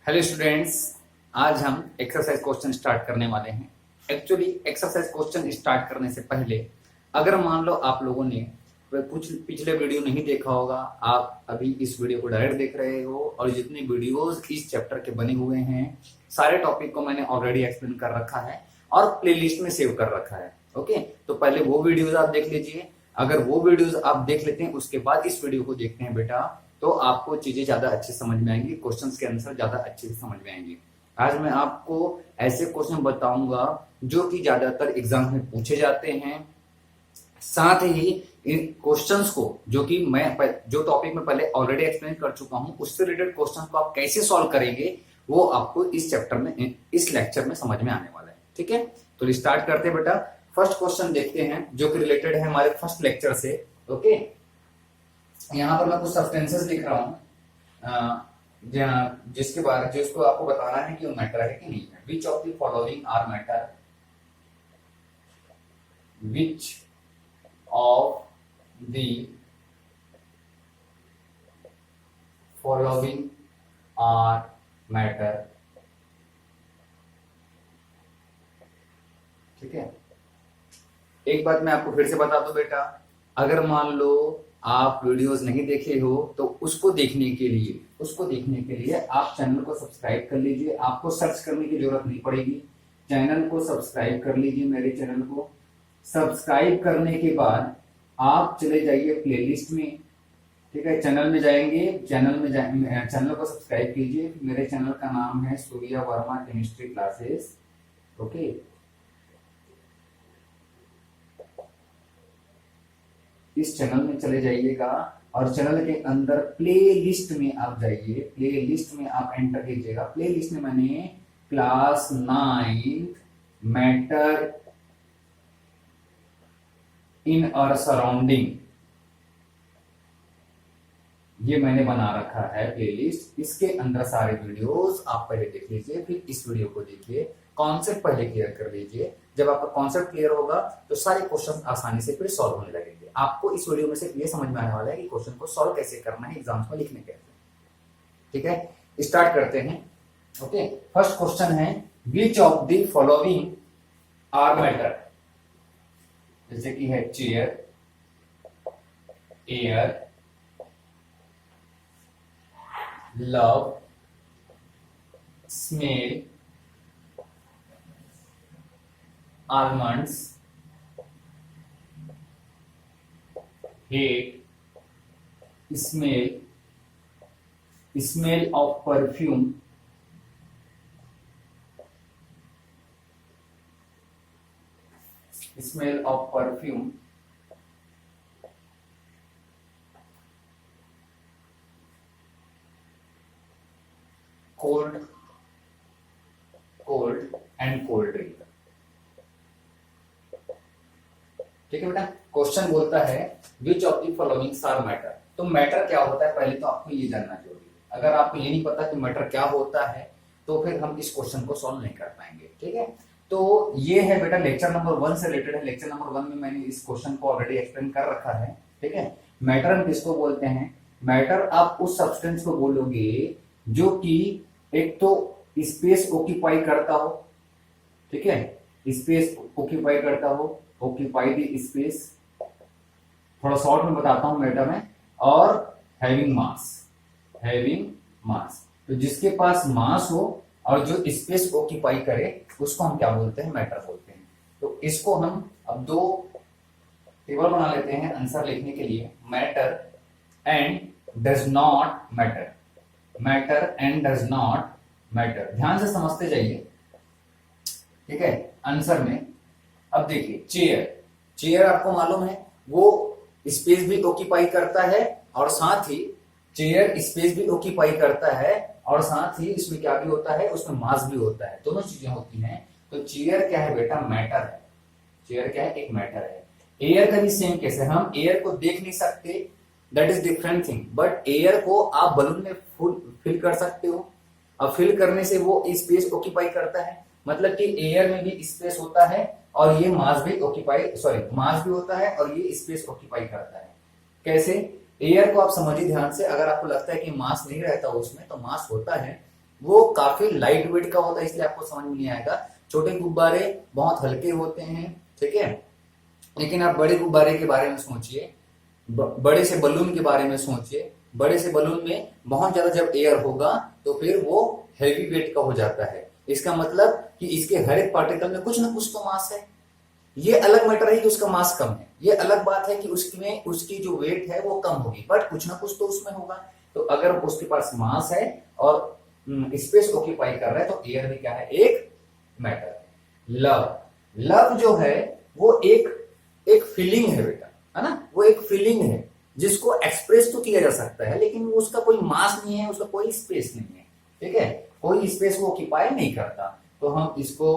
Hello students, आज हम exercise question start करने वाले हैं। एक्चुअली एक्सरसाइज क्वेश्चन स्टार्ट करने से पहले अगर मान लो आप लोगों ने कुछ पिछले वीडियो नहीं देखा होगा, आप अभी इस वीडियो को डायरेक्ट देख रहे हो और जितने वीडियोस इस चैप्टर के बने हुए हैं सारे टॉपिक को मैंने ऑलरेडी एक्सप्लेन कर रखा है और प्लेलिस्ट में सेव कर रखा है। ओके, तो पहले वो वीडियोज आप देख लीजिए। अगर वो वीडियोज आप देख लेते हैं उसके बाद इस वीडियो को देखते हैं बेटा, तो आपको चीजें ज्यादा अच्छे समझ में आएंगी, क्वेश्चंस के आंसर ज्यादा अच्छे से समझ में आएंगे। आज मैं आपको ऐसे क्वेश्चन बताऊंगा जो कि ज्यादातर एग्जाम में पूछे जाते हैं। साथ ही इन क्वेश्चंस को जो कि मैं जो टॉपिक में पहले ऑलरेडी एक्सप्लेन कर चुका हूं उससे रिलेटेड क्वेश्चंस को आप कैसे सॉल्व करेंगे वो आपको इस चैप्टर में, इस लेक्चर में समझ में आने वाला है। ठीक है, तो स्टार्ट करते हैं बेटा। फर्स्ट क्वेश्चन देखते हैं जो कि रिलेटेड है हमारे फर्स्ट लेक्चर से। ओके, यहाँ पर मैं कुछ सब्सटेंसेस लिख रहा हूँ जिसके बारे जिसको आपको बताना है कि वो मैटर है कि नहीं है। Which of the following are matter, which of the following are matter. ठीक है, एक बात मैं आपको फिर से बता दूं बेटा, अगर मान लो आप वीडियोस नहीं देखे हो तो उसको देखने के लिए आप चैनल को सब्सक्राइब कर लीजिए। आपको सर्च करने की जरूरत नहीं पड़ेगी, चैनल को सब्सक्राइब कर लीजिए। मेरे चैनल को सब्सक्राइब करने के बाद आप चले जाइए प्लेलिस्ट में। ठीक है, चैनल में जाएंगे, चैनल को सब्सक्राइब कीजिए। मेरे चैनल का नाम है Surya Verma chemistry classes. Okay, इस चैनल में चले जाइएगा और चैनल के अंदर प्ले लिस्ट में आप जाइए। प्ले लिस्ट में आप एंटर कीजिएगा। प्ले लिस्ट में मैंने क्लास 9 मैटर इन और सराउंडिंग ये मैंने बना रखा है प्लेलिस्ट। इसके अंदर सारे वीडियोस आप पहले देख लीजिए, फिर इस वीडियो को देखिए। कॉन्सेप्ट पहले क्लियर कर लीजिए। जब आपका कॉन्सेप्ट क्लियर होगा तो सारे क्वेश्चन आसानी से फिर सॉल्व होने लगेंगे। आपको इस वीडियो में सिर्फ ये समझ में आने वाला है कि क्वेश्चन को सॉल्व कैसे करना है, एग्जाम्स में लिखने कैसे। ठीक है, स्टार्ट करते हैं। ओके, फर्स्ट क्वेश्चन है which of the following are matter. जैसे कि है chair, air, love, smell, almonds, hate, smell, smell of perfume, smell of perfume, cold and cold drink। ठीक है बेटा, क्वेश्चन बोलता है which of the following are matter. तो मैटर क्या होता है पहले तो आपको ये जानना जरूरी है। अगर आपको ये नहीं पता कि मैटर क्या होता है तो फिर हम इस क्वेश्चन को सॉल्व नहीं कर पाएंगे। ठीक है, तो ये है बेटा लेक्चर नंबर 1 से रिलेटेड है। लेक्चर नंबर 1 में मैंने इस क्वेश्चन को ऑलरेडी एक्सप्लेन कर रखा है। ठीक है, मैटर हम किसको बोलते हैं? मैटर आप उस सब्सटेंस को बोलोगे जो कि एक तो स्पेस ऑक्यूपाई करता हो। ठीक है, स्पेस ऑक्यूपाई करता हो, ऑक्यूपाई द स्पेस, थोड़ा शॉर्ट में बताता हूं मैटर में, और हैविंग मास। तो जिसके पास मास हो और जो स्पेस ऑक्यूपाई करे उसको हम क्या बोलते हैं? मैटर बोलते हैं। तो इसको हम अब दो टेबल बना लेते हैं आंसर लिखने के लिए। Matter and does not matter, matter and does not matter. ध्यान से समझते जाइए। ठीक है, आंसर में अब देखिए चेयर आपको मालूम है वो स्पेस भी ऑक्यूपाई करता है और साथ ही चेयर स्पेस भी ऑक्यूपाई करता है और साथ ही इसमें क्या भी होता है, उसमें मास भी होता है, दोनों चीजें होती हैं। तो चेयर क्या है बेटा? मैटर है। चेयर क्या है? एक मैटर है। एयर का भी सेम केस है। हम एयर को देख नहीं सकते, that is different thing, but air को आप बलून में फिल कर सकते हो। अब फिल करने से वो स्पेस ऑक्यूपाई करता है, मतलब कि एयर में भी स्पेस होता है और ये मास भी मास भी होता है और ये स्पेस ऑक्यूपाई करता है। कैसे? एयर को आप समझिए ध्यान से। अगर आपको लगता है कि मास नहीं रहता उसमें, तो मास होता है, वो काफी लाइट वेट का होता है, इसलिए आपको समझ में नहीं आएगा। छोटे गुब्बारे बहुत हल्के होते हैं, ठीक है, लेकिन आप बड़े गुब्बारे के बारे में सोचिए, बड़े से बलून के बारे में सोचिए। बड़े से बलून में बहुत ज्यादा जब एयर होगा तो फिर वो हैवी वेट का हो जाता है। इसका मतलब कि इसके हर एक पार्टिकल में कुछ ना कुछ तो मास है। ये अलग मैटर है कि उसका मास कम है, ये अलग बात है कि उसमें उसकी जो वेट है वो कम होगी, बट कुछ ना कुछ तो उसमें होगा। तो अगर उसके पास मास है और स्पेस ऑक्यूपाई कर रहा है तो एयर भी क्या है, एक मैटर है। लव, लव जो है वो एक फीलिंग है बेटा, है ना, वो एक फीलिंग है जिसको एक्सप्रेस तो किया जा सकता है, लेकिन उसका कोई मास नहीं है, उसका कोई स्पेस नहीं है, ठीक है, कोई स्पेस वो ऑक्यूपाई नहीं करता। तो हम इसको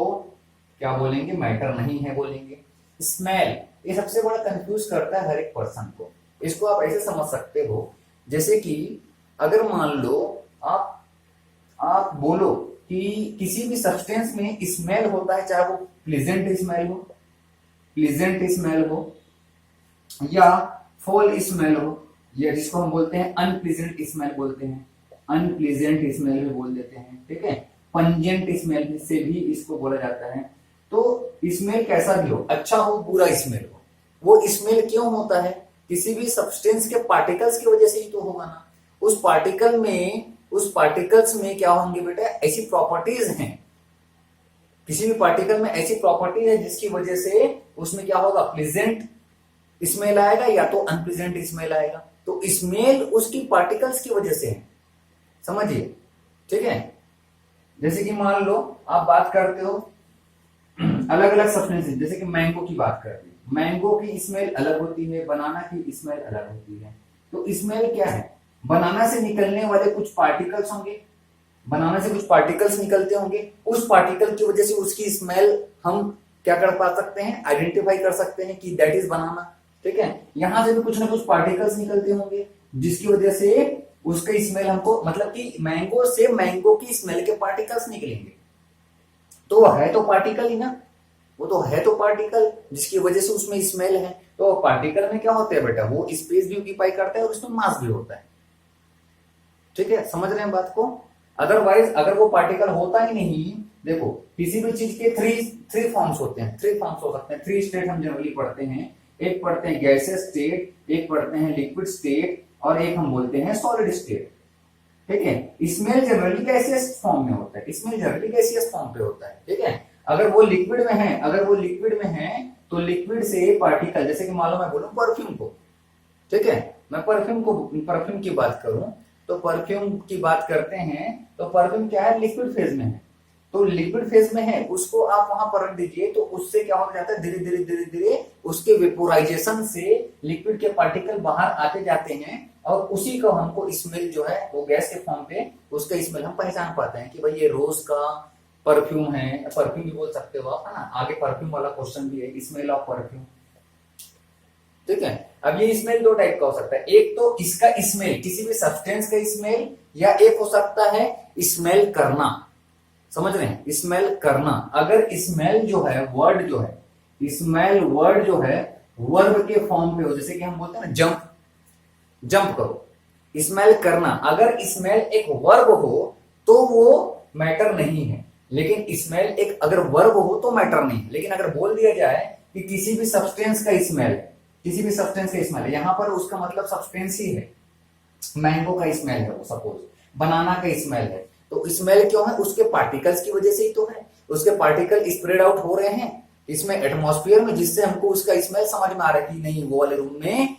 क्या बोलेंगे, मैटर नहीं है बोलेंगे। स्मेल, ये सबसे बड़ा कंफ्यूज करता है हर एक पर्सन को। इसको आप ऐसे समझ सकते हो जैसे कि अगर मान लो आप बोलो कि किसी भी सब्सटेंस में स्मेल होता है, चाहे वो प्लीजेंट स्मेल हो या फॉल स्मेल हो, या जिसको हम बोलते हैं अनप्लीजेंट स्मेल बोलते हैं, अनप्लीजेंट स्मेल भी बोल देते हैं, ठीक है, पंजेंट स्मेल से भी इसको बोला जाता है। तो स्मेल कैसा भी हो, अच्छा हो बुरा स्मेल हो, वो स्मेल क्यों होता है, किसी भी सब्सटेंस के पार्टिकल्स की वजह से ही तो होगा ना। उस पार्टिकल्स में क्या होंगे बेटा, ऐसी प्रॉपर्टीज हैं, किसी भी पार्टिकल में ऐसी प्रॉपर्टी है जिसकी वजह से उसमें क्या होगा, प्लीजेंट स्मेल आएगा या तो अनप्लीजेंट स्मेल आएगा। तो स्मेल उसकी पार्टिकल्स की वजह से है, समझिए, ठीक है। जैसे कि मान लो आप बात करते हो अलग अलग सब्सटेंस, जैसे कि मैंगो की बात कर रहे हैं, मैंगो की स्मेल अलग होती है, बनाना की स्मेल अलग होती है। तो स्मेल क्या है, बनाना से निकलने वाले कुछ पार्टिकल्स होंगे, बनाना से कुछ पार्टिकल्स निकलते होंगे, उस पार्टिकल की वजह से उसकी स्मेल हम क्या कर पा सकते हैं, आइडेंटिफाई कर सकते हैं कि दैट इज बनाना, ठीक है। यहां से भी कुछ ना कुछ पार्टिकल्स निकलते होंगे जिसकी वजह से उसका स्मेल हमको, मतलब कि मैंगो से मैंगो की स्मेल के पार्टिकल्स निकलेंगे, तो वो है तो पार्टिकल ही ना, वो तो है तो पार्टिकल जिसकी वजह से उसमें स्मेल है। तो पार्टिकल में क्या होता है बेटा, वो स्पेस भी ऑक्यूपाई करता है और उसमें मास भी होता है, ठीक है, समझ रहे हैं बात को। अदरवाइज अगर वो पार्टिकल होता ही नहीं, देखो किसी भी चीज के थ्री फॉर्म्स होते हैं, थ्री फॉर्म्स हो सकते हैं, थ्री स्टेट हम जनरली पढ़ते हैं, एक पढ़ते हैं गैसियस स्टेट, एक पढ़ते हैं लिक्विड स्टेट, और एक हम बोलते हैं सॉलिड स्टेट, ठीक है। स्मेल जनरली गैसियस फॉर्म में होता है, स्मेल जनरली गैसियस फॉर्म पे होता है, ठीक है। अगर वो लिक्विड में है तो लिक्विड से पार्टिकल, जैसे कि मान लो मैं बोलूं परफ्यूम को, ठीक है, मैं परफ्यूम की बात करूं तो परफ्यूम की बात करते हैं तो परफ्यूम क्या है, लिक्विड फेज में है। तो लिक्विड फेज में है, उसको आप वहां पर रख दीजिए तो उससे क्या हो जाता है, धीरे धीरे उसके वेपोराइजेशन से लिक्विड के पार्टिकल बाहर आते जाते हैं, और उसी को हमको स्मेल जो है वो गैस के फॉर्म पे उसका स्मेल हम पहचान पाते हैं कि भाई ये रोज का परफ्यूम है, परफ्यूम भी बोल सकते हो आप, है ना। आगे परफ्यूम वाला क्वेश्चन भी है, स्मेल ऑफ परफ्यूम, ठीक है। अब ये स्मेल दो टाइप का हो सकता है, एक तो इसका स्मेल, किसी भी सब्सटेंस का स्मेल, या एक हो सकता है स्मेल करना, समझ रहे हैं, स्मेल करना। अगर स्मेल जो है वर्ड जो है, स्मेल वर्ड जो है वर्ब के फॉर्म पे हो, जैसे कि हम बोलते हैं ना जंप करो, स्मेल करना, अगर स्मेल एक वर्ब हो तो वो मैटर नहीं है, लेकिन स्मेल एक अगर वर्ब हो तो मैटर नहीं है। लेकिन अगर बोल दिया जाए कि किसी भी सब्सटेंस का स्मेल है, किसी भी सब्सटेंस का स्मेल है, यहां पर उसका मतलब सब्सटेंस ही है, मैंगो का स्मेल है वो, सपोज बनाना का स्मेल है, तो स्मेल क्यों है, उसके पार्टिकल्स की वजह से ही तो है, उसके पार्टिकल स्प्रेड आउट हो रहे हैं इसमें एटमॉस्फेयर में, जिससे हमको उसका स्मेल समझ में आ रहा है कि नहीं वो वाले रूम में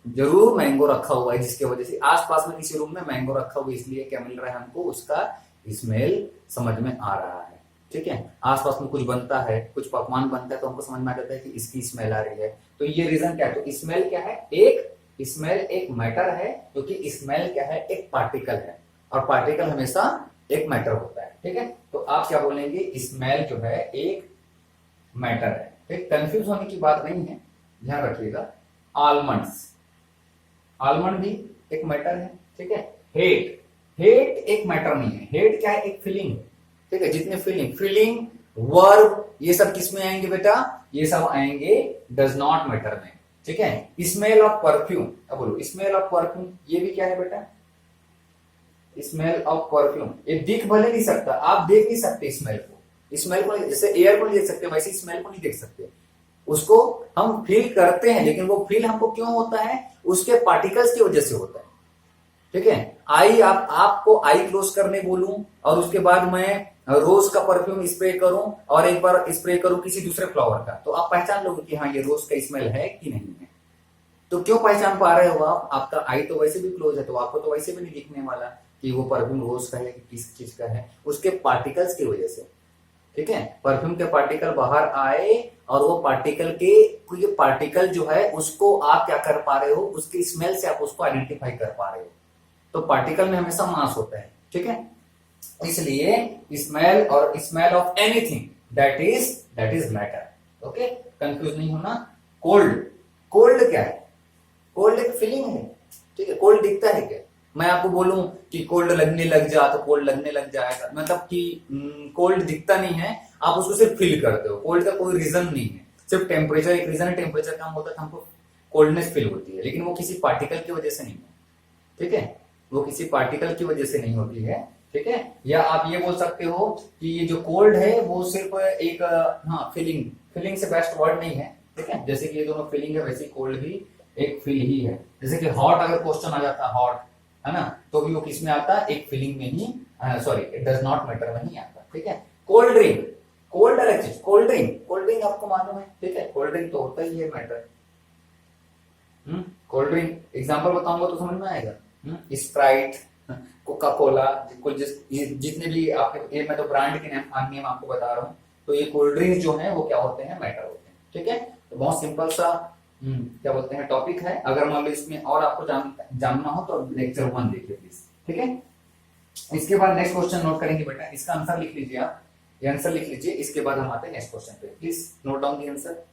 जरूर मैंगो रखा हुआ है, जिसके वजह से आसपास में किसी रूम में मैंगो रखा हुआ है, इसलिए क्या मिल रहा है हमको, उसका स्मेल समझ में आ रहा है, ठीक है। आसपास में कुछ बनता है, कुछ पकवान बनता है तो हमको समझ में आ जाता है कि इसकी स्मेल आ रही है, तो ये रीजन क्या है। तो स्मेल क्या है, एक स्मेल एक मैटर है, क्योंकि स्मेल क्या है, एक पार्टिकल है, और पार्टिकल हमेशा एक मैटर होता है, ठीक है। तो आप क्या बोलेंगे, स्मेल जो है एक मैटर है, ठीक, कंफ्यूज होने की बात नहीं है, ध्यान रखिएगा। आलमंड्स, आलमंड भी एक मैटर है, ठीक है। हेट एक मैटर नहीं है, हेट क्या है, एक फीलिंग, ठीक है। जितने फीलिंग वर्ब ये सब किसमें आएंगे बेटा, ये सब आएंगे डज नॉट मैटर में, ठीक है। स्मेल ऑफ परफ्यूम, अब बोलो स्मेल ऑफ परफ्यूम, ये भी क्या है बेटा, स्मेल ऑफ परफ्यूम, ये दिख भले नहीं सकता, आप देख नहीं सकते स्मेल को, स्मेल को जैसे एयर को नहीं देख सकते वैसे स्मेल को नहीं देख सकते, उसको हम फील करते हैं, लेकिन वो फील हमको क्यों होता है, उसके पार्टिकल्स की वजह से होता है। ठीक है, आई आपको आई क्लोज करने बोलूं और उसके बाद मैं रोज का परफ्यूम स्प्रे करूं और एक बार स्प्रे करूं किसी दूसरे फ्लावर का, तो आप पहचान लोगे कि हाँ ये रोज का स्मेल है कि नहीं है। तो क्यों पहचान पा रहे हो आप, आपका आई तो वैसे भी क्लोज है, तो आपको तो वैसे भी नहीं दिखने वाला कि वो परफ्यूम रोज का है कि किस चीज का है, उसके पार्टिकल्स की वजह से। ठीक है, परफ्यूम के पार्टिकल बाहर आए और वो पार्टिकल जो है उसको आप क्या कर पा रहे हो, उसकी स्मेल से आप उसको आइडेंटिफाई कर पा रहे हो। तो पार्टिकल में हमेशा मास होता है। ठीक है, इसलिए स्मेल और smell of anything that is matter. Okay, confuse नहीं होना। कोल्ड क्या है, कोल्ड एक फीलिंग है। ठीक है, कोल्ड दिखता है क्या, मैं आपको बोलूं कि कोल्ड लगने लग जा तो कोल्ड लगने लग जाएगा, मतलब कि कोल्ड दिखता नहीं है, आप उसको सिर्फ फील करते हो। कोल्ड का कोई रीजन नहीं है, सिर्फ टेम्परेचर एक रीजन है, टेम्परेचर कम होता है तो हमको कोल्डनेस फील होती है, लेकिन वो किसी पार्टिकल की वजह से नहीं है। ठीक है, वो किसी पार्टिकल की वजह से नहीं होती है। ठीक है, या आप ये बोल सकते हो कि ये जो कोल्ड है वो सिर्फ एक फीलिंग से बेस्ट वर्ड नहीं है। ठीक है, जैसे कि ये दोनों फीलिंग है वैसे कोल्ड भी एक फील ही है। जैसे कि हॉट अगर क्वेश्चन आ जाता हॉट है ना, तो भी वो किस में आता है, एक फीलिंग में ही, sorry it does not matter में ही आता। ठीक है, कोल्ड ड्रिंक, कोल्ड अलग चीज, कोल्ड ड्रिंक आपको मालूम है। ठीक है, कोल्ड ड्रिंक तो होता ही है मैटर। कोल्ड ड्रिंक एग्जांपल बताऊंगा तो समझ में आएगा। स्प्राइट, कोका कोला, जितने भी आपके, ये मैं तो ब्रांड के नेम आपको बता रहा हूँ, तो ये कोल्ड ड्रिंक जो है वो क्या होते हैं, मैटर होते हैं। ठीक है, तो बहुत सिंपल सा क्या बोलते हैं टॉपिक है। अगर मान लो इसमें और आपको जानना हो तो लेक्चर 1 देखिए प्लीज। ठीक है, इसके बाद नेक्स्ट क्वेश्चन नोट करेंगे बेटा, इसका आंसर लिख लीजिए आप, ये आंसर लिख लीजिए, इसके बाद हम आते हैं नेक्स्ट क्वेश्चन पे। Please note down the answer.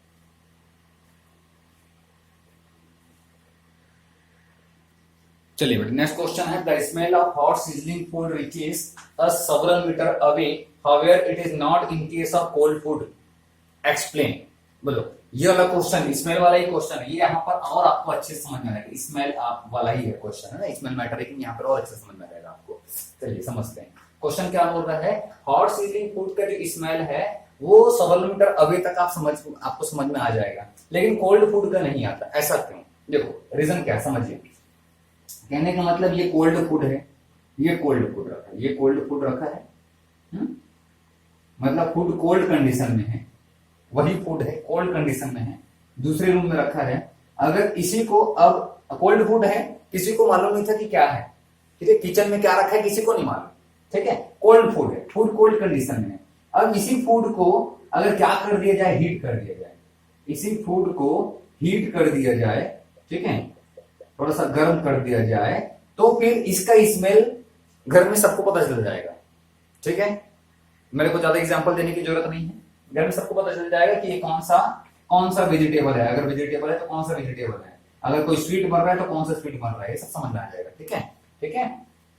चलिए बेटा, नेक्स्ट क्वेश्चन है, the smell of hot sizzling food reaches us several metre away, however it is not in case of cold food, explain. बोलो, ये वाला क्वेश्चन स्मेल वाला ही question है, ये यहाँ पर और आपको अच्छे से समझ में आएगा, स्मेल आप वाला ही है क्वेश्चन है ना, स्मेल मैटर, लेकिन यहाँ पर और अच्छे से समझ में आएगा आपको। चलिए समझते हैं क्वेश्चन क्या बोल रहा है। हॉट सीजलिंग फूड का जो स्मेल है वो सेवरल मीटर अवे तक आपको समझ में आ जाएगा, लेकिन कोल्ड फूड का नहीं आता। ऐसा क्यों, देखो रीजन क्या है समझिए। कहने का मतलब ये कोल्ड फूड है, ये कोल्ड फूड रखा है, ये कोल्ड फूड रखा है, मतलब फूड कोल्ड कंडीशन में है, वही फूड है कोल्ड कंडीशन में है, दूसरे रूम में रखा है। अगर इसी को, अब कोल्ड फूड है, किसी को मालूम नहीं था कि क्या है, ठीक है, किचन में क्या रखा है किसी को नहीं मालूम। ठीक है, कोल्ड फूड है, फूड कोल्ड कंडीशन में है। अब इसी फूड को अगर क्या कर दिया जाए, हीट कर दिया जाए, इसी फूड को हीट कर दिया जाए, ठीक है, थोड़ा सा गर्म कर दिया जाए, तो फिर इसका स्मेल घर में सबको पता चल जाएगा। ठीक है, मेरे को ज्यादा एग्जांपल देने की जरूरत नहीं है, घर में सबको पता चल जाएगा कि ये कौन सा वेजिटेबल है, अगर वेजिटेबल है तो कौन सा वेजिटेबल है, अगर कोई स्वीट बन रहा है तो कौन सा स्वीट बन रहा है, ये सब समझ में आ जाएगा। ठीक है, ठीक है,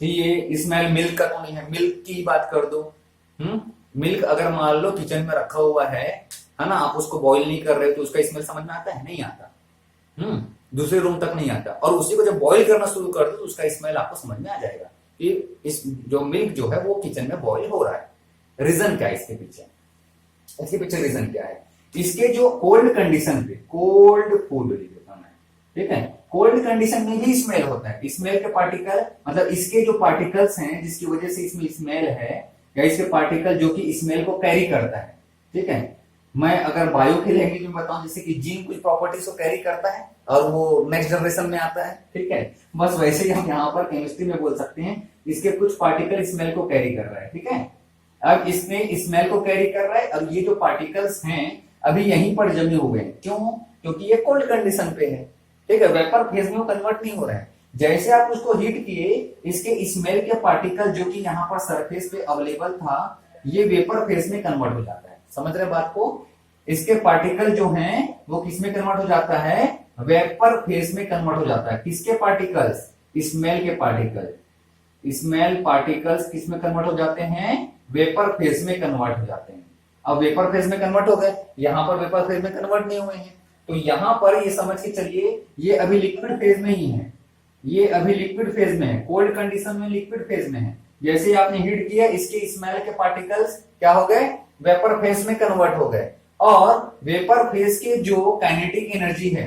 तो ये स्मेल मिल्क का तो नहीं है, मिल्क की बात कर दो। मिल्क अगर मान लो किचन में रखा हुआ है ना, आप उसको बॉईल नहीं कर रहे तो उसका स्मेल समझ में आता है, नहीं आता। दूसरे रूम तक नहीं आता, और उसी को जब बॉईल करना शुरू कर दो तो उसका स्मेल आपको समझ में आ जाएगा कि इस जो मिल्क जो है वो किचन में बॉईल हो रहा है। रीजन क्या है इसके पीछे, रीजन क्या है, इसके जो कोल्ड कंडीशन पे, कोल्ड फूड लिखता मैं, ठीक है, कोल्ड कंडीशन में ही स्मेल होता है। स्मेल के पार्टिकल, मतलब इसके जो पार्टिकल्स हैं जिसकी वजह से इसमें स्मेल है, या इसके पार्टिकल जो कि स्मेल को कैरी करता है। ठीक है, मैं अगर बायो की लैंग्वेज में बताऊं, जैसे कि जीन कुछ प्रॉपर्टीज को कैरी करता है और वो नेक्स्ट जनरेशन में आता है। ठीक है, बस वैसे ही हम यहाँ पर केमिस्ट्री में बोल सकते हैं, इसके कुछ पार्टिकल स्मेल को कैरी कर रहा है। ठीक है, अब इसने स्मेल को कैरी कर रहा है, अब ये जो पार्टिकल्स हैं अभी यहीं पर जमे हुए हैं, क्यों, क्योंकि ये कोल्ड कंडीशन पे है। ठीक है, वेपर फेज में वो कन्वर्ट नहीं हो रहा है। जैसे आप उसको हीट किए, इसके स्मेल के पार्टिकल जो कि यहाँ पर सरफेस पे अवेलेबल था, ये वेपर फेज में कन्वर्ट हो जाता है। समझ रहे बात को, इसके पार्टिकल जो हैं वो किस में कन्वर्ट हो जाता है, वेपर फेज में कन्वर्ट हो जाता है। किसके पार्टिकल्स, स्मेल के पार्टिकल, स्मेल पार्टिकल्स किस में कन्वर्ट हो जाते हैं, वेपर फेज में कन्वर्ट हो जाते हैं। अब वेपर फेज में कन्वर्ट हो गए, यहां पर वेपर फेज में कन्वर्ट नहीं हुए हैं, तो यहां पर ये समझ के चलिए ये अभी लिक्विड फेज में ही है। ये अभी लिक्विड फेज में है, कोल्ड कंडीशन में लिक्विड फेज में है। जैसे आपने हीट किया, इसके स्मेल के पार्टिकल्स क्या हो गए, वेपर फेज में कन्वर्ट हो गए। और वेपर फेज के जो काइनेटिक एनर्जी है,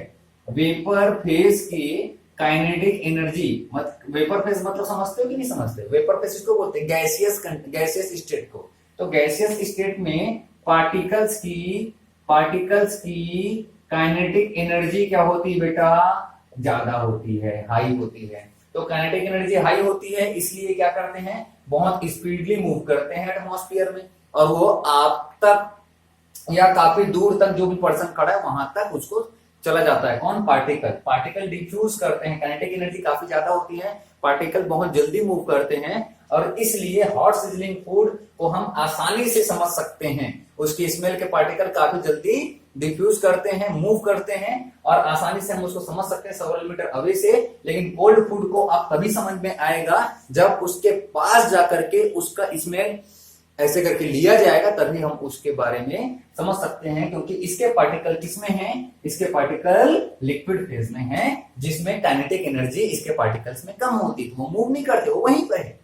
वेपर फेज की काइनेटिक एनर्जी, वेपर फेज मतलब समझते हो कि नहीं समझते? वेपर फेज इसको बोलते हैं गैसियस स्टेट को। तो गैसियस स्टेट में पार्टिकल्स की काइनेटिक एनर्जी क्या होती है बेटा, ज्यादा होती है, हाई होती है। तो काइनेटिक एनर्जी हाई होती है, इसलिए क्या करते हैं, बहुत स्पीडली मूव करते हैं एटमॉस्फेयर में, और वो आप तक या काफी दूर तक जो भी पर्सन खड़ा है वहां तक उसको चला जाता है। कौन? पार्टिकल डिफ्यूज करते हैं, काइनेटिक एनर्जी काफी ज्यादा होती है, पार्टिकल बहुत जल्दी मूव करते हैं, और इसलिए हॉट सिजलिंग फूड को हम आसानी से समझ सकते हैं। उसकी स्मेल के पार्टिकल काफी जल्दी डिफ्यूज करते हैं, मूव करते हैं, और आसानी से हम उसको समझ सकते हैं सेवरल मीटर अवे से। लेकिन कोल्ड फूड को आप तभी समझ में आएगा जब उसके पास जाकर के उसका स्मेल ऐसे करके लिया जाएगा, तभी हम उसके बारे में समझ सकते हैं। क्योंकि इसके पार्टिकल किसमें हैं? इसके पार्टिकल लिक्विड फेज में हैं, जिसमें काइनेटिक एनर्जी इसके पार्टिकल्स में कम होती है, वो मूव नहीं करते, वो वहीं पर है।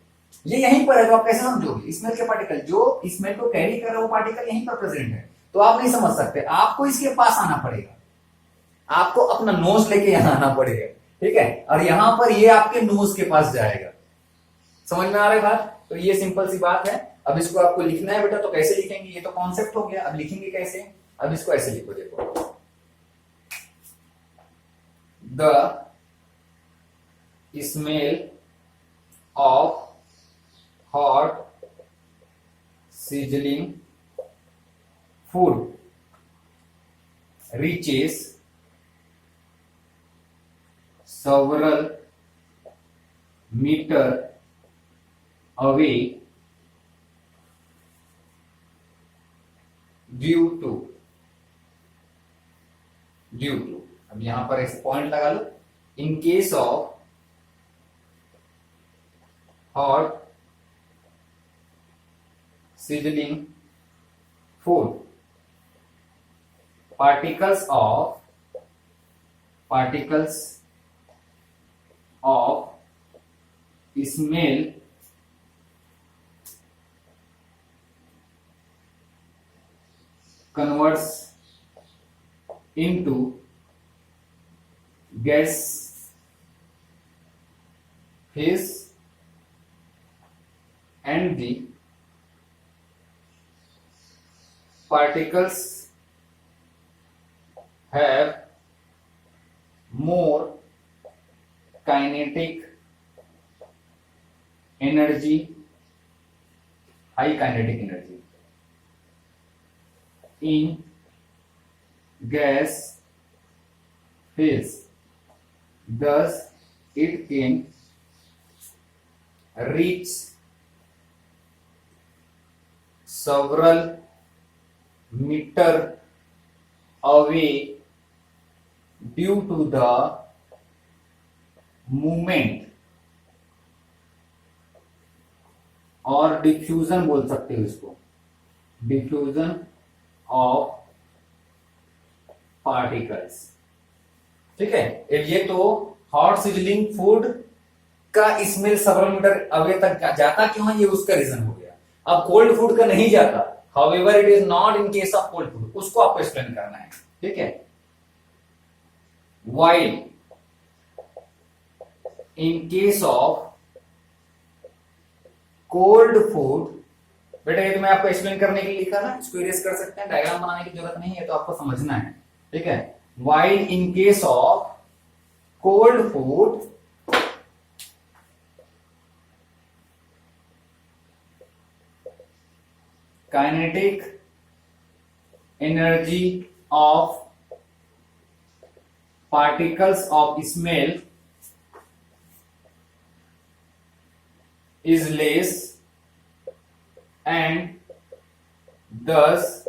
ये यहीं पर है, तो आप कैसे समझोगे? स्मेल के पार्टिकल, जो स्मेल को कैरी कर रहा है वो पार्टिकल यहीं पर प्रेजेंट है, तो आप नहीं समझ सकते। आपको इसके पास आना पड़ेगा, आपको अपना नोज लेके यहां आना पड़ेगा, ठीक है? और यहां पर ये आपके नोज के पास जाएगा। समझ में आ रहा है बात? तो ये सिंपल सी बात है। अब इसको आपको लिखना है बेटा, तो कैसे लिखेंगे? ये तो कॉन्सेप्ट हो गया, अब लिखेंगे कैसे? अब इसको ऐसे लिखो, देखो, the smell of hot sizzling food reaches several meter away due to अब यहां पर ऐसे पॉइंट लगा लो, in case of hot sizzling food, particles of smell converts into gas phase and the particles have more kinetic energy, high kinetic energy in gas phase, thus it can reach several meter away due to the movement, और diffusion बोल सकते हो इसको, diffusion of particles. ठीक है, ये तो hot sizzling food का स्मेल सेवरल मीटर अवे तक जाता क्यों है, ये उसका रीजन हो गया। अब कोल्ड फूड का नहीं जाता, however it is not in case of cold food, उसको आपको एक्सप्लेन करना है। ठीक है, while in case of cold food, बेटा ये तो मैं आपको एक्सप्लेन करने के लिए लिखा ना, इसको इरेज कर सकते हैं, डायग्राम बनाने की जरूरत नहीं है, तो आपको समझना है। ठीक है, while in case of cold food kinetic energy of particles of smell is less and thus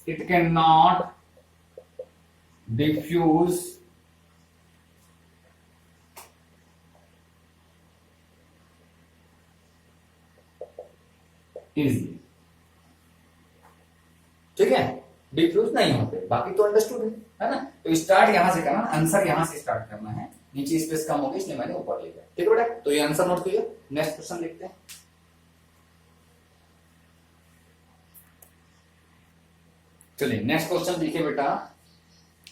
it cannot diffuse easily। ठीक है, डिफ्यूज नहीं होते, बाकी तो अंडरस्टूड है ना। तो स्टार्ट यहां से करना, आंसर यहां से स्टार्ट करना है। नीचे स्पेस कम होगी इसलिए मैंने ऊपर लिखा। ठीक है बेटा, तो ये आंसर नोट कीजिए। नेक्स्ट क्वेश्चन देखते हैं। चलिए नेक्स्ट क्वेश्चन देखिए बेटा,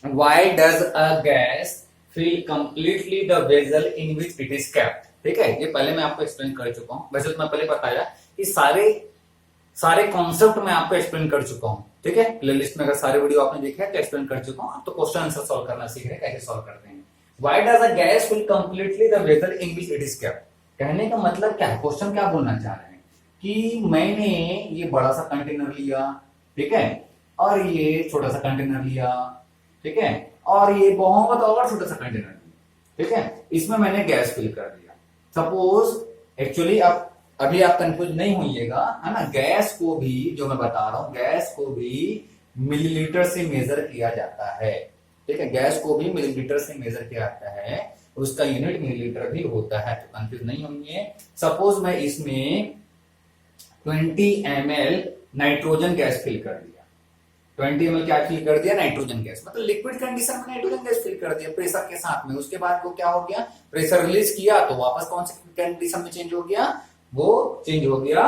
why does a gas fill completely the vessel in which it is kept. ठीक है, ये पहले मैं आपको एक्सप्लेन कर चुका हूं, वैसे तो मैं पहले बताया कि सारे कॉन्सेप्ट मैं आपको एक्सप्लेन कर चुका हूं। ठीक है, प्लेलिस्ट में अगर सारे वीडियो आपने देखे हैं तो एक्सप्लेन कर चुका हूं। अब तो क्वेश्चन आंसर सॉल्व करना सीख रहे हैं, कैसे सॉल्व करते हैं। Why does a gas fill completely the vessel in which it is kept. कहने का मतलब क्या है, क्वेश्चन क्या बोलना चाह रहे हैं कि मैंने ये बड़ा सा कंटेनर लिया, ठीक है, और ये छोटा सा कंटेनर लिया, ठीक है, और ये बहुत और छोटा सा कंटेनर लिया, ठीक है, इसमें मैंने गैस फिल कर दिया। सपोज एक्चुअली अब अभी आप कंफ्यूज नहीं होइएगा, है ना, गैस को भी जो मैं बता रहा हूं, गैस को भी मिलीलीटर से मेजर किया जाता है। ठीक है, गैस को भी मिलीलीटर से मेजर किया जाता है, उसका यूनिट मिलीलीटर भी होता है, तो कंफ्यूज नहीं होंगे। सपोज मैं इसमें 20 ml नाइट्रोजन गैस फिल कर दिया। 20 ml क्या फिल कर दिया, नाइट्रोजन गैस, मतलब लिक्विड कंडीशन में नाइट्रोजन गैस फिल कर दिया प्रेशर के साथ में। उसके बाद वो क्या हो गया, प्रेशर रिलीज किया तो वापस कौन सी कंडीशन में चेंज हो गया, वो चेंज हो गया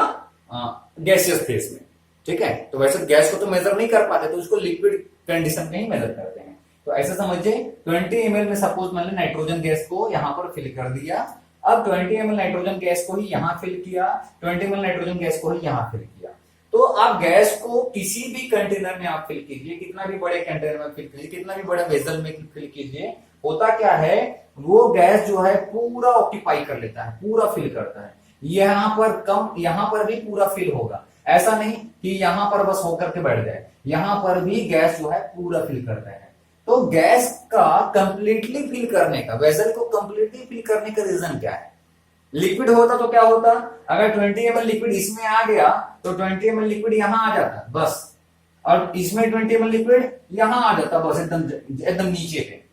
गैसियस फेज में। ठीक है, तो वैसे गैस को तो मेजर नहीं कर पाते, तो उसको लिक्विड कंडीशन में ही मेजर करते हैं। तो ऐसा समझिए 20 ml में सपोज मैंने नाइट्रोजन गैस को यहां पर फिल कर दिया। अब 20 ml नाइट्रोजन गैस को ही यहां फिल किया, 20 ml नाइट्रोजन गैस को ही यहां फिल किया। तो आप गैस को किसी भी कंटेनर में आप फिल कीजिए, कितना भी बड़े कंटेनर में फिल कीजिए, कितना भी बड़े वेसल में फिल कीजिए, होता क्या है, वो गैस जो है पूरा ऑक्यूपाई कर लेता है, पूरा फिल करता है। यहां पर कम, यहां पर भी पूरा फिल होगा, ऐसा नहीं कि यहां पर बस होकर के बैठ जाए, यहां पर भी गैस जो है पूरा फिल करता है। तो गैस का कंप्लीटली फिल करने का, वेसल को कंप्लीटली फिल करने का रीजन क्या है, लिक्विड होता तो क्या होता, अगर 20 ml लिक्विड इसमें आ गया तो 20 ml लिक्विड यहां आ जाता बस, और इसमें 20 ml लिक्विड यहां आ जाता बस, एकदम नीचे पे।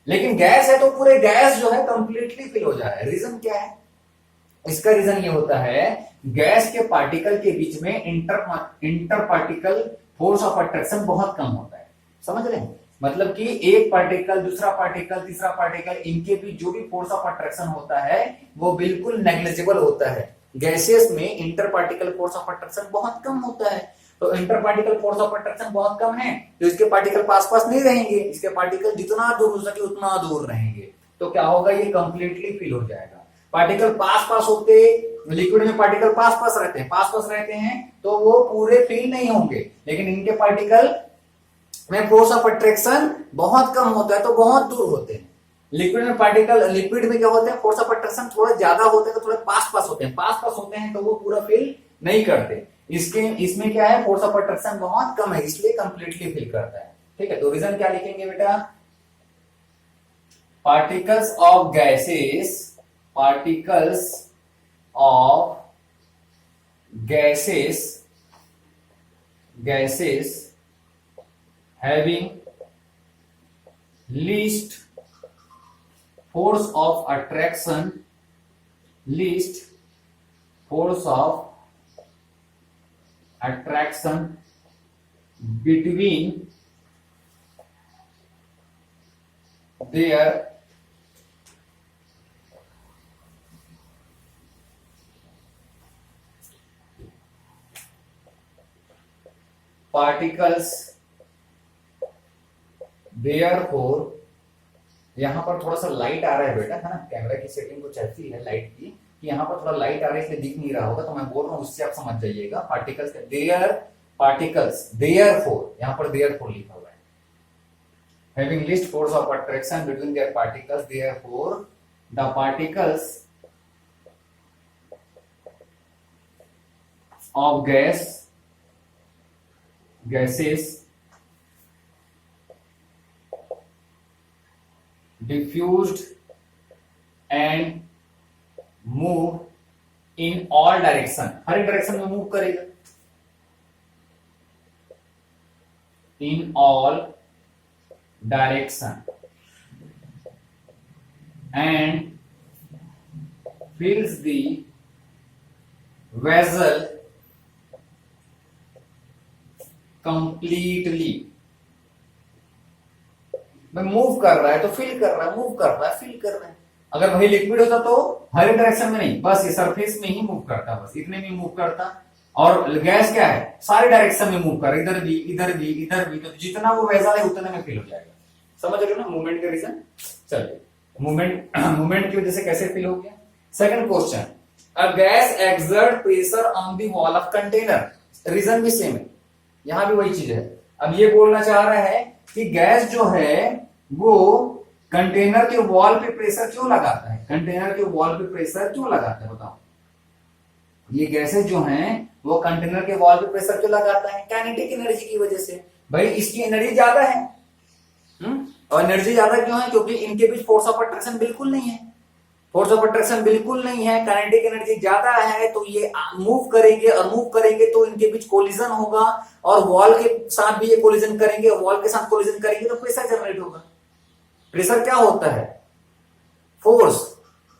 लेकिन गैस है तो पूरे गैस जो है कंप्लीटली फिल हो जाए। रीजन क्या है, इसका रीजन ये होता है, गैस के पार्टिकल के बीच में inter particle force of attraction बहुत कम होता है। समझ रहे हैं, मतलब कि एक पार्टिकल, दूसरा पार्टिकल, तीसरा पार्टिकल, इनके बीच जो भी फोर्स ऑफ अट्रैक्शन होता है वो बिल्कुल नेग्लिजिबल होता है। गैसेस में inter particle force of attraction बहुत कम होता है। तो inter particle force of attraction बहुत कम है तो इसके पार्टिकल पास पास नहीं रहेंगे, इसके पार्टिकल जितना दूर हो सके उतना दूर रहेंगे। तो क्या होगा, ये कंप्लीटली फिल हो जाएगा। पार्टिकल पास पास होते, लिक्विड में पार्टिकल पास पास रहते हैं तो वो पूरे फिल नहीं होंगे, लेकिन इनके पार्टिकल में फोर्स ऑफ अट्रैक्शन बहुत कम होता है तो बहुत दूर होते हैं। लिक्विड में पार्टिकल, लिक्विड में क्या होते हैं, फोर्स ऑफ अट्रैक्शन थोड़ा ज्यादा होते हैं तो थोड़े पास पास होते हैं तो वो पूरा फिल नहीं करते। इसमें क्या है, फोर्स ऑफ अट्रैक्शन बहुत कम है इसलिए कंप्लीटली फिल करता है। ठीक है, तो रीजन क्या लिखेंगे बेटा, particles of gases having least force of attraction between their particles, therefore, यहां पर थोड़ा सा लाइट आ रहा है बेटा, है ना, कैमरा की सेटिंग कुछ ऐसी है लाइट की कि यहां पर थोड़ा लाइट आ रहा है इसलिए दिख नहीं रहा होगा, तो मैं बोल रहा हूं उससे आप समझ जाइएगा। देयरफॉर, यहां पर देयरफॉर लिखा हुआ है, having least force of attraction between their particles, therefore the particles of gases diffused and move in all direction, हर एक डायरेक्शन में मूव करेगा, in all direction and fills the vessel completely, भाई move कर रहा है तो फिल कर रहा है, मूव कर रहा है फिल कर रहा है। अगर वही लिक्विड होता तो हर डायरेक्शन में नहीं, बस ये सरफेस में ही मूव करता, बस इतने में मूव करता। और गैस क्या है, सारे डायरेक्शन में मूव कर, इधर भी इधर भी इधर भी, तो जितना वो वेसल है उतने में फिल हो जाएगा। समझ रहे हो ना मूवमेंट का रीजन। चलिए मूवमेंट मूवमेंट की वजह से कैसे फिल हो गया। Second question, a gas exert pressure on the wall of container, reason भी सेम है, यहां भी वही चीज है। अब ये बोलना चाह रहा है कि गैस जो है वो कंटेनर के वॉल पे प्रेशर क्यों लगाता है, कंटेनर के वॉल पे प्रेशर क्यों लगाता है बताओ। ये गैसेस जो हैं वो कंटेनर के वॉल पे प्रेशर क्यों लगाता है, काइनेटिक एनर्जी की वजह से। भाई इसकी एनर्जी ज्यादा है, और एनर्जी ज्यादा क्यों है, क्योंकि इनके बीच फोर्स ऑफ अट्रैक्शन बिल्कुल नहीं है, फोर्स ऑफ अट्रैक्शन बिल्कुल नहीं है, काइनेटिक एनर्जी ज्यादा है, तो ये मूव करेंगे और मूव करेंगे तो इनके बीच कोलिजन होगा, और वॉल के साथ भी ये कोलिजन करेंगे, वॉल के साथ कोलिजन करेंगे तो प्रेशर जनरेट होगा। प्रेशर क्या होता है, force.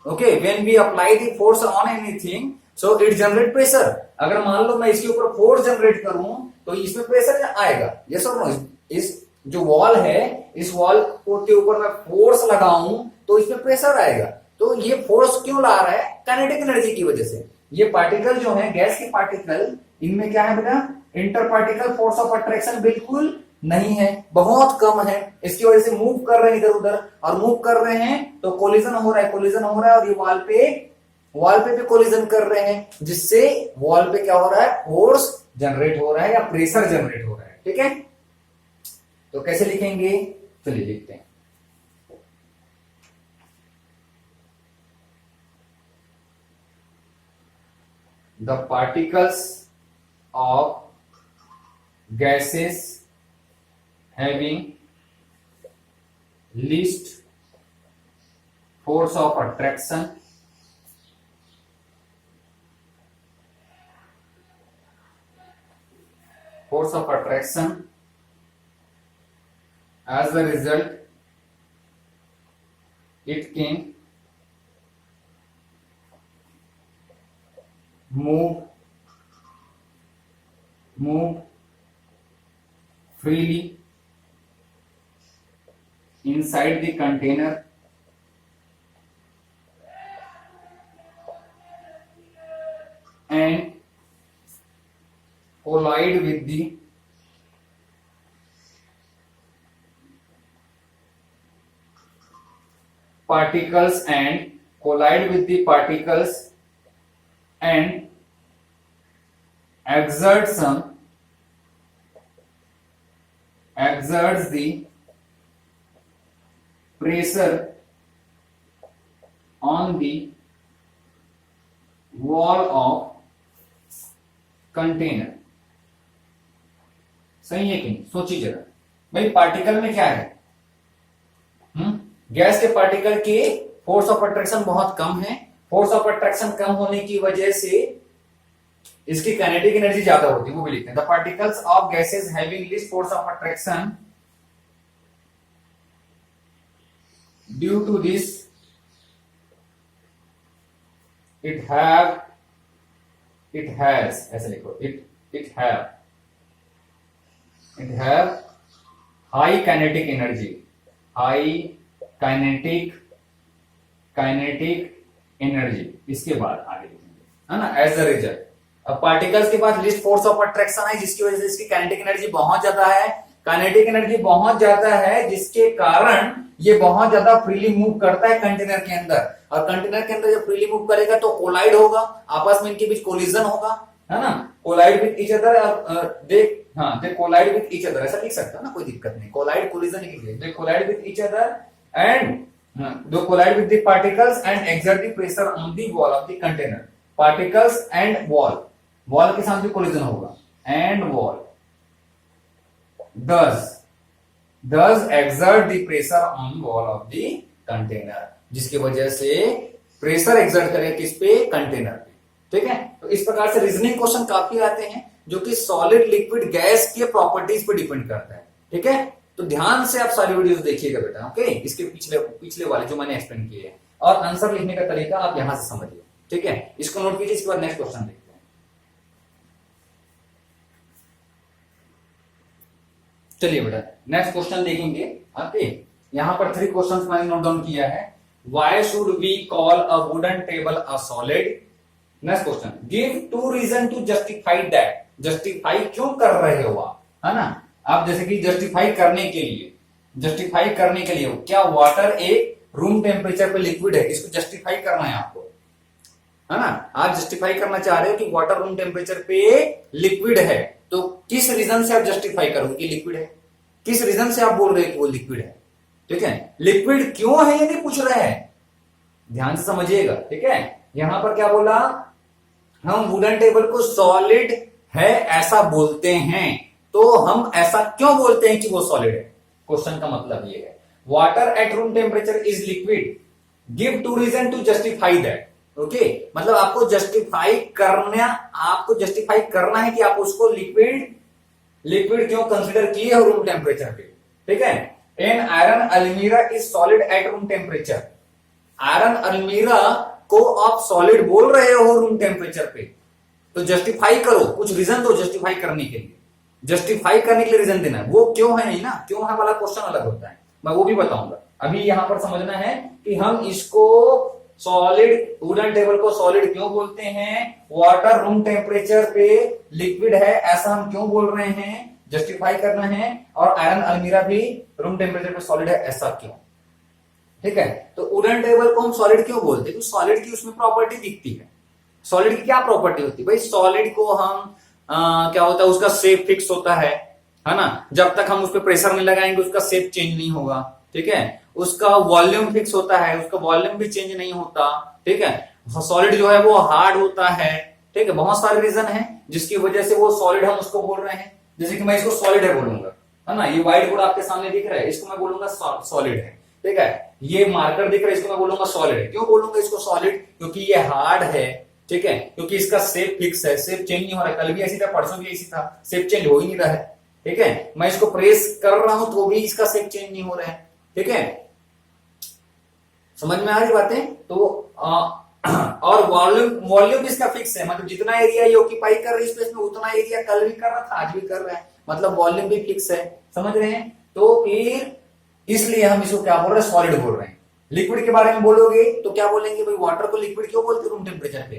Okay, when we apply the force on anything so it generate pressure. अगर मान लो मैं इसके ऊपर फोर्स जनरेट करूं तो इसमें प्रेशर आएगा, यस और नो। इस जो वॉल है, इस वॉल के ऊपर मैं फोर्स लगाऊं तो इसमें प्रेशर आएगा। तो ये फोर्स क्यों ला रहा है, काइनेटिक एनर्जी की वजह से। ये पार्टिकल जो है, गैस के पार्टिकल, इनमें क्या है बेटा, inter particle force of attraction बिल्कुल नहीं है, बहुत कम है। इसकी वजह से मूव कर रहे हैं इधर उधर, और मूव कर रहे हैं तो कोलिजन हो रहा है, कोलिजन हो रहा है, और ये वॉल पे भी कोलिजन कर रहे हैं, जिससे वॉल पे क्या हो रहा है, फोर्स जनरेट हो रहा है या प्रेशर जनरेट हो रहा है। ठीक है, तो कैसे लिखेंगे, चलिए लिखते हैं। The particles of gases having least force of attraction as a result it can move freely inside the container and collide with the particles and exerts the pressure on the wall of container। सही है कि नहीं, सोचिए जरा। भाई particle में क्या है, गैस के पार्टिकल के फोर्स ऑफ अट्रैक्शन बहुत कम है, फोर्स ऑफ अट्रैक्शन कम होने की वजह से इसकी काइनेटिक एनर्जी ज्यादा होती है, वो भी लिखते हैं। The particles of gases having least force of attraction due to this it has, ऐसे लिखो, it have high kinetic energy, high kinetic energy. इसके बाद आगे लिखेंगे, है ना, एज अ रिजल्ट। अब पार्टिकल्स के पास लिस्ट फोर्स ऑफ अट्रैक्शन है, जिसकी वजह से इसकी काइनेटिक एनर्जी बहुत ज्यादा है, काइनेटिक एनर्जी बहुत ज्यादा है, जिसके कारण ये बहुत ज्यादा फ्रीली मूव करता है कंटेनर के अंदर, और कंटेनर के अंदर जब फ्रीली मूव करेगा तो कोलाइड होगा, आपस में इनके बीच कोलिजन होगा, है ना, collide with each other. They collide with each other, ऐसा लिख सकता है ना, कोई दिक्कत नहीं, कोलाइड कोलिजन लिख लीजिए। They collide with each other and they collide with the particles and exert the pressure on the wall of the container. Particles and wall के साथ भी कोलिजन होगा, and wall thus exert the pressure on wall of the container, जिसकी वजह से pressure exert करें किस पे, कंटेनर पे। ठीक है, तो इस प्रकार से रीजनिंग क्वेश्चन काफी आते हैं जो कि सॉलिड लिक्विड गैस के प्रॉपर्टीज पे डिपेंड करता है। ठीक है, तो ध्यान से आप सारी वीडियोस देखिएगा बेटा। ओके, इसके पिछले वाले जो मैंने एक्सप्लेन किए हैं, और आंसर लिखने का तरीका आप यहां से समझिए। ठीक है, इसको नोट कीजिए, इसके बाद नेक्स्ट क्वेश्चन देखते हैं। चलिए बेटा नेक्स्ट क्वेश्चन देखेंगे आपके, यहां पर 3 क्वेश्चंस मैंने नोट डाउन किया है। Why should we call a wooden table a solid? Next question, give 2 reason to justify that. Justify क्यों कर रहे हो आप, है ना? आप जैसे कि जस्टिफाई करने के लिए क्या वाटर एक रूम टेम्परेचर पे लिक्विड है, इसको जस्टिफाई करना है आपको, है ना? आप जस्टिफाई करना चाह रहे हो कि वाटर रूम टेम्परेचर पे लिक्विड है, तो किस रीजन से आप जस्टिफाई करोगे कि लिक्विड है? किस रीजन से आप बोल रहे हो कि वो लिक्विड है? ठीक है, लिक्विड क्यों है ये नहीं पूछ रहे हैं, ध्यान से समझिएगा। ठीक है, यहां पर क्या बोला, हम वुडन टेबल को सॉलिड है ऐसा बोलते हैं, तो हम ऐसा क्यों बोलते हैं कि वो सॉलिड है? क्वेश्चन का मतलब ये है, water at room temperature is liquid, give 2 reason to justify that. Okay, मतलब आपको जस्टिफाई करना है कि आप उसको लिक्विड क्यों कंसिडर किए हो रूम टेम्परेचर पे। ठीक है, एन आयरन अलमीरा is solid at room temperature. Iron अलमीरा को आप सॉलिड बोल रहे हो रूम टेम्परेचर पे, तो जस्टिफाई करो, कुछ रीजन दो जस्टिफाई करने के लिए। जस्टिफाई करने के लिए रीजन देना है, वो क्यों है नहीं ना, क्यों है वाला क्वेश्चन अलग होता है, मैं वो भी बताऊंगा। अभी यहां पर समझना है कि हम इसको सॉलिड, वुडन टेबल को सॉलिड क्यों बोलते हैं, वाटर रूम टेम्परेचर पे लिक्विड है ऐसा हम क्यों बोल रहे हैं, जस्टिफाई करना है। और आयरन अलमीरा भी रूम टेम्परेचर पे सॉलिड है ऐसा क्यों। ठीक है, तो वुडन टेबल को हम सॉलिड क्यों बोलते हैं, क्योंकि सॉलिड की उसमें प्रॉपर्टी दिखती है। सॉलिड की क्या प्रॉपर्टी होती है भाई, सॉलिड को हम क्या होता है, उसका शेप फिक्स होता है ना? जब तक हम उस पर प्रेशर नहीं लगाएंगे उसका शेप चेंज नहीं होगा। ठीक है, उसका वॉल्यूम फिक्स होता है, उसका वॉल्यूम भी चेंज नहीं होता। ठीक है, सॉलिड जो है वो हार्ड होता है। ठीक है, बहुत सारे रीजन है जिसकी वजह से वो सॉलिड हम उसको बोल रहे हैं। जैसे कि मैं इसको सॉलिड है बोलूंगा, है ना? ये व्हाइट बोर्ड आपके सामने दिख रहा है, इसको मैं बोलूंगा सॉलिड है। ठीक है, ये मार्कर दिख रहा है, इसको मैं बोलूंगा सॉलिड है। क्यों बोलूंगा इसको सॉलिड, क्योंकि ये हार्ड है। ठीक है, क्योंकि इसका शेप फिक्स है, शेप चेंज नहीं हो रहा है, कल भी ऐसी था, परसों भी ऐसी था, शेप चेंज हो ही नहीं रहा है। ठीक है, मैं इसको प्रेस कर रहा हूं तो भी इसका शेप चेंज नहीं हो रहा है। ठीक है, समझ में आ रही बातें? तो और वॉल्यूम इसका फिक्स है, मतलब जितना एरिया ये ऑक्यूपाई कर रही है स्पेस में उतना एरिया कल भी कर रहा था आज भी कर रहा है, मतलब वॉल्यूम भी फिक्स है। समझ रहे हैं? तो फिर इसलिए हम इसको क्या बोल रहे हैं, सॉलिड बोल रहे हैं। लिक्विड के बारे में बोलोगे तो क्या बोलेंगे भाई, वाटर को लिक्विड क्यों बोलते रूम टेम्परेचर पे?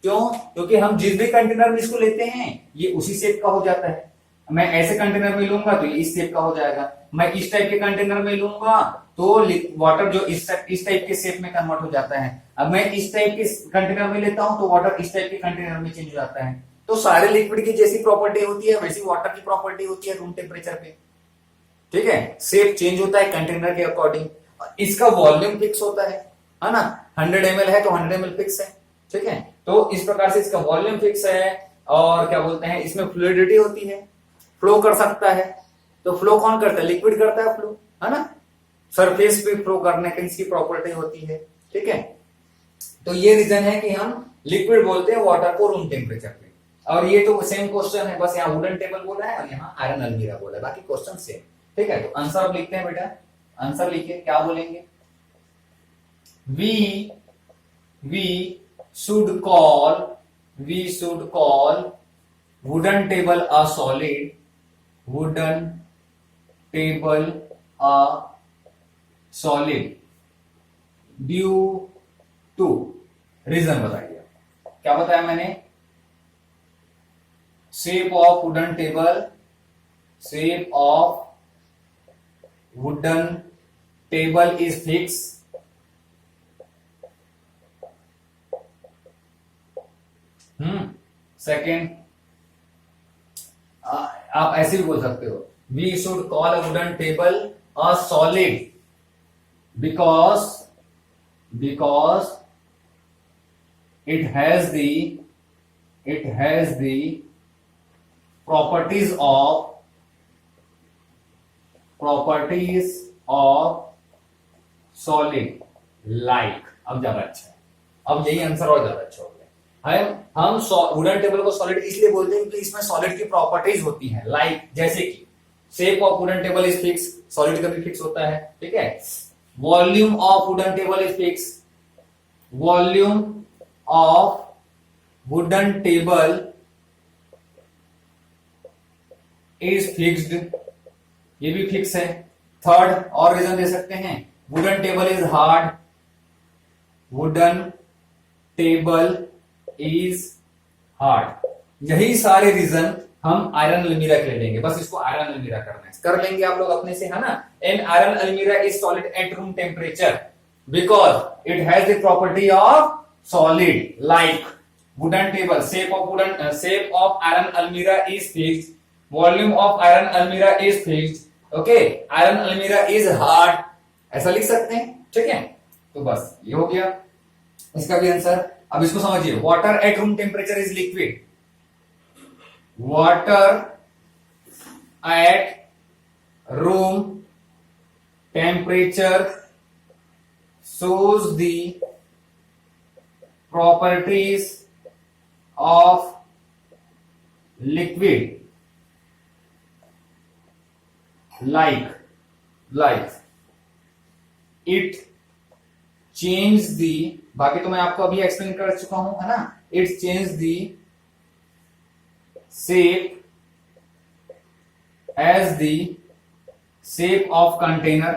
क्यों? क्योंकि हम जिस भी कंटेनर में इसको लेते हैं ये उसी शेप का हो जाता है। मैं ऐसे कंटेनर में लूंगा तो ये इस शेप का हो जाएगा, मैं इस टाइप के कंटेनर में लूंगा तो वाटर जो इस टाइप के शेप में कन्वर्ट हो जाता है। अब मैं इस टाइप के कंटेनर में लेता हूं तो वाटर इस टाइप के कंटेनर में चेंज हो जाता है। तो सारे लिक्विड की जैसी प्रॉपर्टी होती है वैसी वाटर की प्रॉपर्टी होती है रूम टेम्परेचर पे। ठीक है, शेप चेंज होता है कंटेनर के अकॉर्डिंग, इसका वॉल्यूम फिक्स होता है ना? 100 ml है तो 100 ml फिक्स है। ठीक है, तो इस प्रकार से इसका वॉल्यूम फिक्स है। और क्या बोलते हैं, इसमें फ्लूइडिटी होती है, फ्लो कर सकता है। तो फ्लो कौन करता है, लिक्विड करता है फ्लो, है ना? सरफेस पे फ्लो करने की इसकी प्रॉपर्टी होती है। ठीक है, तो ये रीजन है कि हम लिक्विड बोलते हैं वाटर को रूम टेम्परेचर पे। और ये तो सेम क्वेश्चन है, बस यहाँ वुडन टेबल बोला है और यहाँ आयरन अलमीरा बोला है, बाकी क्वेश्चन सेम। ठीक है, तो आंसर अब लिखते हैं बेटा, आंसर लिखिए, क्या बोलेंगे, we should call wooden table a solid, wooden table a solid due to, reason बताइए, क्या बताया मैंने, shape of wooden table is fix, second, आप ऐसे भी बोल सकते हो, we should call a wooden table a solid because it has the properties of solid, like, अब ज्यादा अच्छा है, अब यही आंसर और ज्यादा अच्छा हो गया। हम वुडन टेबल को सॉलिड इसलिए बोलते हैं क्योंकि इसमें सॉलिड की प्रॉपर्टीज होती हैं, लाइक जैसे कि shape of wooden table is fix, solid का भी फिक्स होता है। ठीक है, volume of wooden table is fix, volume of wooden table is fixed, ये भी फिक्स है। थर्ड और रीजन दे सकते हैं, wooden table is hard, wooden table is hard. यही सारे रीजन हम आयरन अलमीरा के लिए लेंगे, बस इसको आयरन अलमीरा करना है, कर लेंगे आप लोग अपने से, है ना। एन आयरन अलमीरा is solid at room temperature because it has the property of solid like wooden table, shape of iron almirah is fixed, volume of iron almirah is fixed, okay, iron almirah is hard, ऐसा लिख सकते हैं, ठीक है। तो बस ये हो गया इसका भी आंसर। अब इसको समझिए, water at room temperature is liquid, water at room temperature shows the properties of liquid like it changes the, बाकी तो मैं आपको अभी एक्सप्लेन कर चुका हूं, है ना। it changes the shape as the shape of container,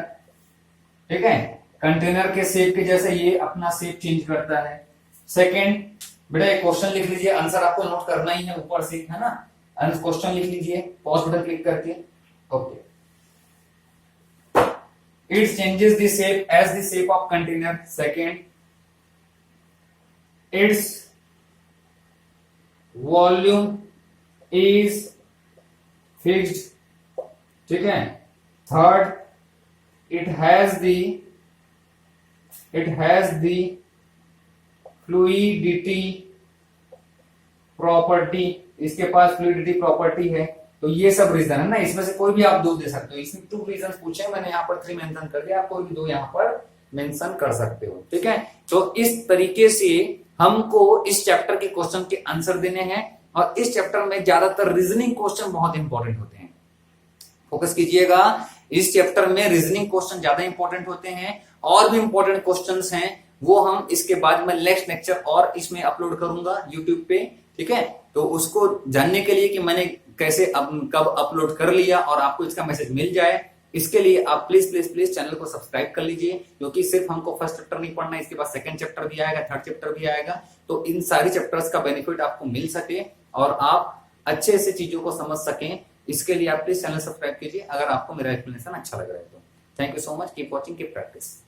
ठीक है, कंटेनर के शेप के जैसे ये अपना शेप चेंज करता है। सेकेंड, बेटा एक क्वेश्चन लिख लीजिए, आंसर आपको नोट करना ही है ऊपर से, है ना। क्वेश्चन लिख लीजिए पॉज बटन क्लिक करके, okay. It changes the shape as the shape of container. Second, its volume is fixed, ठीक है। Third, it has the fluidity property, इसके पास फ्लूइडिटी प्रॉपर्टी है। तो ये सब रीजन है ना, इसमें से कोई भी आप दो दे सकते हो। इसमें 2 रीजन पूछे, मैंने यहाँ पर 3 मेंशन कर दिया, आप कोई भी 2 यहाँ पर मेंशन कर सकते हो, ठीक है। तो इस तरीके से हमको इस चैप्टर के क्वेश्चन के आंसर देने हैं, और इस चैप्टर में ज्यादातर रीजनिंग क्वेश्चन बहुत इंपॉर्टेंट होते हैं, फोकस कीजिएगा। इस चैप्टर में रीजनिंग क्वेश्चन ज्यादा इंपॉर्टेंट होते हैं, और भी इंपॉर्टेंट क्वेश्चंस हैं वो हम इसके बाद में नेक्स्ट लेक्चर और इसमें अपलोड करूंगा यूट्यूब पे, ठीक है। तो उसको जानने के लिए कि मैंने कैसे कब अपलोड कर लिया और आपको इसका मैसेज मिल जाए, इसके लिए आप प्लीज प्लीज प्लीज चैनल को सब्सक्राइब कर लीजिए, क्योंकि सिर्फ हमको फर्स्ट चैप्टर नहीं पढ़ना है, इसके बाद सेकंड चैप्टर भी आएगा, थर्ड चैप्टर भी आएगा। तो इन सारी चैप्टर्स का बेनिफिट आपको मिल सके और आप अच्छे से चीजों को समझ सकें, इसके लिए आप प्लीज चैनल सब्सक्राइब कीजिए अगर आपको मेरा एक्सप्लेनेशन अच्छा लग रहा है तो। Thank you so much, keep watching, keep practice.